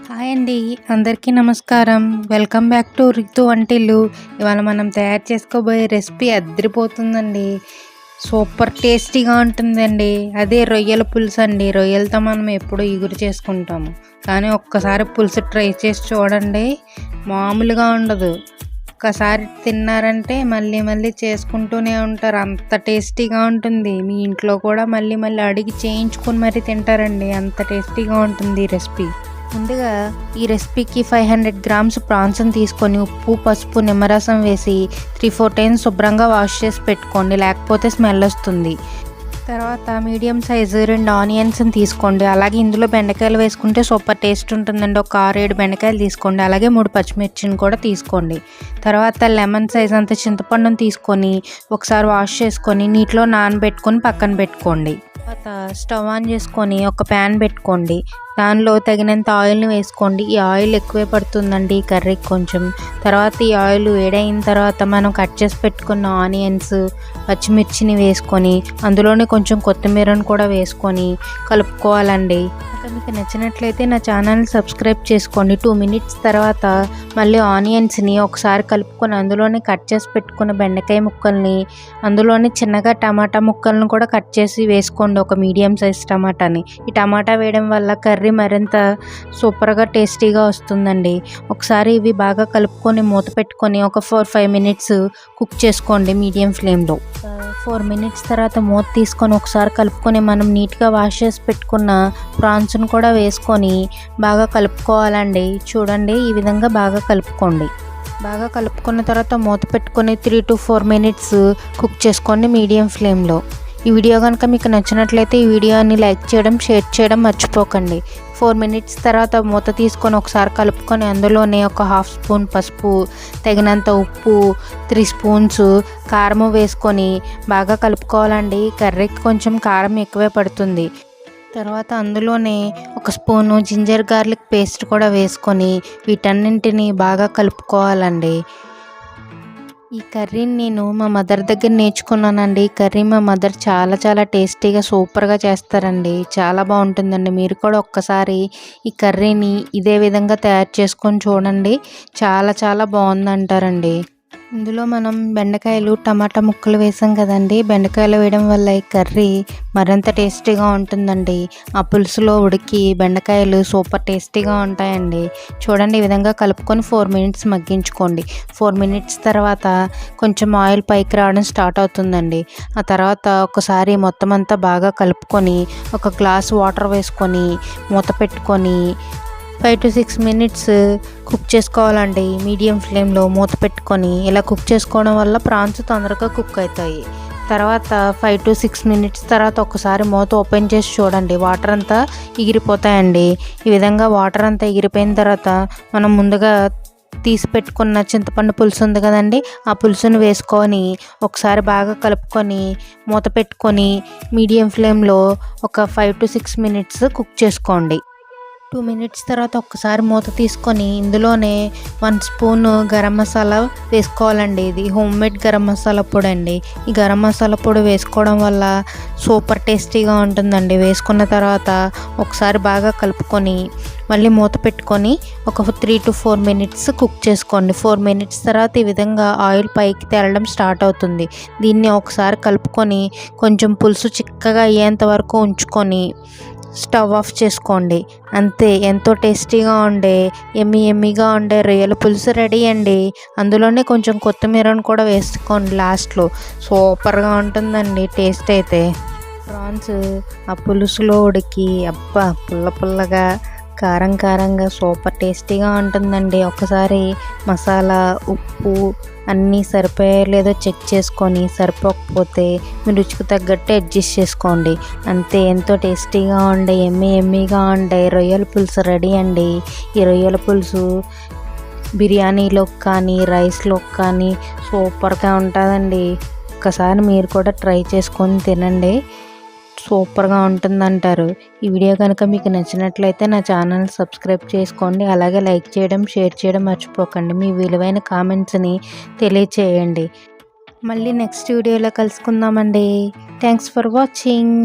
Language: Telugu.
హాయ్ అండి. అందరికీ నమస్కారం. వెల్కమ్ బ్యాక్ టు రితు వంటిల్లు. ఇవాళ మనం తయారు చేసుకోబోయే రెసిపీ అదిరిపోతుందండి. సూపర్ టేస్టీగా ఉంటుందండి. అదే రొయ్యల పులుసు అండి. రొయ్యలతో మనం ఎప్పుడూ ఇగురు చేసుకుంటాము, కానీ ఒక్కసారి పులుసు ట్రై చేసి చూడండి, మామూలుగా ఉండదు. ఒక్కసారి తిన్నారంటే మళ్ళీ మళ్ళీ చేసుకుంటూనే ఉంటారు, అంత టేస్టీగా ఉంటుంది. మీ ఇంట్లో కూడా మళ్ళీ మళ్ళీ అడిగి చేయించుకొని మరీ తింటారండి, అంత టేస్టీగా ఉంటుంది ఈ రెసిపీ. ముందుగా ఈ రెసిపీకి 500 గ్రామ్స్ ప్రాన్స్ని తీసుకొని ఉప్పు, పసుపు, నిమ్మరసం వేసి 3-4 టైమ్స్ శుభ్రంగా వాష్ చేసి పెట్టుకోండి, లేకపోతే స్మెల్ వస్తుంది. తర్వాత మీడియం సైజు 2 ఆనియన్స్ని తీసుకోండి. అలాగే ఇందులో బెండకాయలు వేసుకుంటే సూపర్ టేస్ట్ ఉంటుందండి. ఒక 6-7 బెండకాయలు తీసుకోండి. అలాగే 3 పచ్చిమిర్చిని కూడా తీసుకోండి. తర్వాత లెమన్ సైజ్ అంత చింతపండుని తీసుకొని ఒకసారి వాష్ చేసుకొని నీటిలో నానబెట్టుకొని పక్కన పెట్టుకోండి. తర్వాత స్టవ్ ఆన్ చేసుకొని ఒక ప్యాన్ పెట్టుకోండి. దానిలో తగినంత ఆయిల్ని వేసుకోండి. ఈ ఆయిల్ ఎక్కువే పడుతుందండి ఈ కర్రీకి కొంచెం. తర్వాత ఈ ఆయిల్ వేడైన తర్వాత మనం కట్ చేసి పెట్టుకున్న ఆనియన్స్, పచ్చిమిర్చిని వేసుకొని అందులోనే కొంచెం కొత్తిమీరను కూడా వేసుకొని కలుపుకోవాలండి. మీకు నచ్చినట్లయితే నా ఛానల్ని సబ్స్క్రైబ్ చేసుకోండి. 2 మినిట్స్ తర్వాత మళ్ళీ ఆనియన్స్ని ఒకసారి కలుపుకొని అందులోనే కట్ చేసి పెట్టుకున్న బెండకాయ ముక్కల్ని, అందులోనే చిన్నగా టమాటా ముక్కలను కూడా కట్ చేసి వేసుకోండి, ఒక మీడియం సైజ్ టమాటాని. ఈ టమాటా వేయడం వల్ల కర్రీ మరింత సూపర్గా టేస్టీగా వస్తుందండి. ఒకసారి ఇవి బాగా కలుపుకొని మూత పెట్టుకొని ఒక 4-5 మినిట్స్ కుక్ చేసుకోండి మీడియం ఫ్లేమ్లో. 4 మినిట్స్ తర్వాత మూత తీసుకొని ఒకసారి కలుపుకొని మనం నీట్గా వాష్ చేసి పెట్టుకున్న ప్రాన్స్ను కూడా వేసుకొని బాగా కలుపుకోవాలండి. చూడండి, ఈ విధంగా బాగా కలుపుకోండి. బాగా కలుపుకున్న తర్వాత మూత పెట్టుకొని 3-4 మినిట్స్ కుక్ చేసుకోండి మీడియం ఫ్లేమ్లో. ఈ వీడియో కనుక మీకు నచ్చినట్లయితే ఈ వీడియోని లైక్ చేయడం, షేర్ చేయడం మర్చిపోకండి. 4 మినిట్స్ తర్వాత మూత తీసుకొని ఒకసారి కలుపుకొని అందులోనే ఒక 1/2 స్పూన్ పసుపు, తగినంత ఉప్పు, 3 స్పూన్స్ కారము వేసుకొని బాగా కలుపుకోవాలండి. కర్రీకి కొంచెం కారం ఎక్కువే పడుతుంది. తర్వాత అందులోనే 1 స్పూను జింజర్ గార్లిక్ పేస్ట్ కూడా వేసుకొని వీటన్నింటినీ బాగా కలుపుకోవాలండి. ఈ కర్రీని నేను మా మదర్ దగ్గర నేర్చుకున్నానండి. ఈ కర్రీ మా మదర్ చాలా టేస్టీగా సూపర్గా చేస్తారండి. చాలా బాగుంటుందండి. మీరు కూడా ఒక్కసారి ఈ కర్రీని ఇదే విధంగా తయారు చేసుకొని చూడండి, చాలా బాగుందంటారండి. ఇందులో మనం బెండకాయలు, టమాటా ముక్కలు వేసాం కదండి. బెండకాయలు వేయడం వల్ల ఈ కర్రీ మరింత టేస్టీగా ఉంటుందండి. ఆ పులుసులో ఉడికి బెండకాయలు సూపర్ టేస్టీగా ఉంటాయండి. చూడండి, ఈ విధంగా కలుపుకొని 4 మినిట్స్ మగ్గించుకోండి. 4 మినిట్స్ తర్వాత కొంచెం ఆయిల్ పైకి రావడం స్టార్ట్ అవుతుందండి. ఆ తర్వాత ఒకసారి మొత్తం అంతా బాగా కలుపుకొని ఒక గ్లాస్ వాటర్ వేసుకొని మూత పెట్టుకొని 5-6 మినిట్స్ కుక్ చేసుకోవాలండి మీడియం ఫ్లేమ్లో మూత పెట్టుకొని. ఇలా కుక్ చేసుకోవడం వల్ల ప్రాన్స్ తొందరగా కుక్ అవుతాయి. తర్వాత 5-6 మినిట్స్ తర్వాత ఒకసారి మూత ఓపెన్ చేసి చూడండి, వాటర్ అంతా ఎగిరిపోతాయండి. ఈ విధంగా వాటర్ అంతా ఎగిరిపోయిన తర్వాత మనం ముందుగా తీసి పెట్టుకున్న చింతపండు పులుసు ఉంది కదండి, ఆ పులుసును వేసుకొని ఒకసారి బాగా కలుపుకొని మూత పెట్టుకొని మీడియం ఫ్లేమ్లో ఒక 5-6 మినిట్స్ కుక్ చేసుకోండి. 2 మినిట్స్ తర్వాత ఒక్కసారి మూత తీసుకొని ఇందులోనే 1 స్పూన్ గరం మసాలా వేసుకోవాలండి. ఇది హోమ్మేడ్ గరం మసాలా పొడి అండి. ఈ గరం మసాలా పొడి వేసుకోవడం వల్ల సూపర్ టేస్టీగా ఉంటుందండి. వేసుకున్న తర్వాత ఒకసారి బాగా కలుపుకొని మళ్ళీ మూత పెట్టుకొని ఒక 3-4 మినిట్స్ కుక్ చేసుకోండి. 4 మినిట్స్ తర్వాత ఈ విధంగా ఆయిల్ పైకి తేలడం స్టార్ట్ అవుతుంది. దీన్ని ఒకసారి కలుపుకొని కొంచెం పులుసు చిక్కగా అయ్యేంత వరకు ఉంచుకొని స్టవ్ ఆఫ్ చేసుకోండి. అంతే, ఎంతో టేస్టీగా ఉండే ఎమ్మీగా ఉండే రొయ్యల పులుసు రెడీ అండి. అందులోనే కొంచెం కొత్తిమీరను కూడా వేసుకోండి లాస్ట్లో. సూపర్గా ఉంటుందండి టేస్ట్ అయితే. ప్రాన్స్ ఆ పులుసులో ఉడికి అబ్బా పుల్లగా కారంగా సూపర్ టేస్టీగా ఉంటుందండి. ఒకసారి మసాలా, ఉప్పు అన్నీ సరిపోయో లేదో చెక్ చేసుకొని సరిపోకపోతే మీ రుచికి తగ్గట్టు అడ్జస్ట్ చేసుకోండి. అంతే, ఎంతో టేస్టీగా ఉండే ఎమ్మీగా ఉండే రొయ్యల పులుసు రెడీ అండి. ఈ రొయ్యల పులుసు బిర్యానీలోకి కానీ రైస్లోకి కానీ సూపర్గా ఉంటుందండి. ఒక్కసారి మీరు కూడా ట్రై చేసుకొని తినండి, సూపర్గా ఉంటుందంటారు. ఈ వీడియో కనుక మీకు నచ్చినట్లయితే నా ఛానల్ సబ్స్క్రైబ్ చేసుకోండి. అలాగే లైక్ చేయడం, షేర్ చేయడం మర్చిపోకండి. మీ విలువైన కామెంట్స్ని తెలియచేయండి. మళ్ళీ నెక్స్ట్ వీడియోలో కలుసుకుందామండి. Thanks for watching.